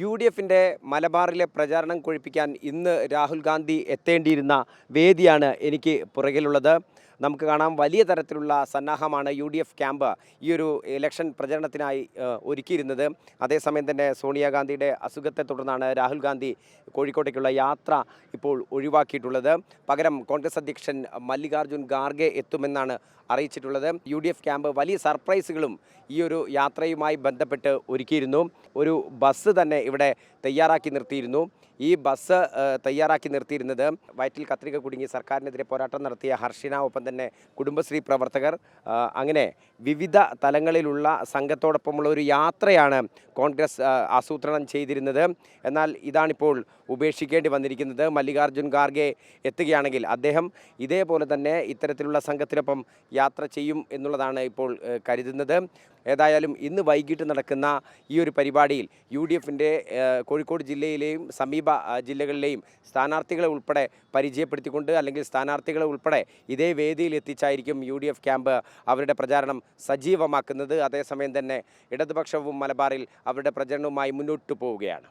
യു.ഡി.എഫിൻ്റെ മലബാറിലെ പ്രചാരണം കൊഴുപ്പിക്കാൻ ഇന്ന് രാഹുൽ ഗാന്ധി എത്തേണ്ടിയിരുന്ന വേദിയാണ് എനിക്ക് പുറകിലുള്ളത്. നമുക്ക് കാണാം, വലിയ തരത്തിലുള്ള സന്നാഹമാണ് യു.ഡി.എഫ് ക്യാമ്പ് ഈ ഒരു ഇലക്ഷൻ പ്രചരണത്തിനായി ഒരുക്കിയിരുന്നത്. അതേസമയം തന്നെ സോണിയാഗാന്ധിയുടെ അസുഖത്തെ തുടർന്നാണ് രാഹുൽ ഗാന്ധി കോഴിക്കോട്ടേക്കുള്ള യാത്ര ഇപ്പോൾ ഒഴിവാക്കിയിട്ടുള്ളത്. പകരം കോൺഗ്രസ് അധ്യക്ഷൻ മല്ലികാർജ്ജുൻ ഖാർഗെ എത്തുമെന്നാണ് അറിയിച്ചിട്ടുള്ളത്. യു.ഡി.എഫ് ക്യാമ്പ് വലിയ സർപ്രൈസുകളും ഈ ഒരു യാത്രയുമായി ബന്ധപ്പെട്ട് ഒരുക്കിയിരുന്നു. ഒരു ബസ് തന്നെ ഇവിടെ തയ്യാറാക്കി നിർത്തിയിരുന്നു. ഈ ബസ് തയ്യാറാക്കി നിർത്തിയിരുന്നത് വയറ്റിൽ കത്രിക കുടുങ്ങി സർക്കാരിനെതിരെ പോരാട്ടം നടത്തിയ ഹർഷിന, ഒപ്പം തന്നെ കുടുംബശ്രീ പ്രവർത്തകർ, അങ്ങനെ വിവിധ തലങ്ങളിലുള്ള സംഘത്തോടൊപ്പമുള്ള ഒരു യാത്രയാണ് കോൺഗ്രസ് ആസൂത്രണം ചെയ്തിരുന്നത്. എന്നാൽ ഇതാണിപ്പോൾ ഉപേക്ഷിക്കേണ്ടി വന്നിരിക്കുന്നത്. മല്ലികാർജ്ജുൻ ഖാർഗെ എത്തുകയാണെങ്കിൽ അദ്ദേഹം ഇതേപോലെ തന്നെ ഇത്തരത്തിലുള്ള സംഘത്തിനൊപ്പം യാത്ര ചെയ്യും എന്നുള്ളതാണ് ഇപ്പോൾ കരുതുന്നത്. ഏതായാലും ഇന്ന് വൈകിട്ട് നടക്കുന്ന ഈ ഒരു പരിപാടിയിൽ യു.ഡി.എഫിൻ്റെ കോഴിക്കോട് ജില്ലയിലെയും സമീപ ജില്ലകളിലെയും സ്ഥാനാർത്ഥികളെ ഉൾപ്പെടെ പരിചയപ്പെടുത്തിക്കൊണ്ട്, അല്ലെങ്കിൽ സ്ഥാനാർത്ഥികളെ ഉൾപ്പെടെ ഇതേ വേദിയിൽ എത്തിച്ചായിരിക്കും യു.ഡി.എഫ് ക്യാമ്പ് അവരുടെ പ്രചാരണം സജീവമാക്കുന്നത്. അതേസമയം തന്നെ ഇടതുപക്ഷവും മലബാറിൽ അവരുടെ പ്രചരണവുമായി മുന്നോട്ട് പോവുകയാണ്.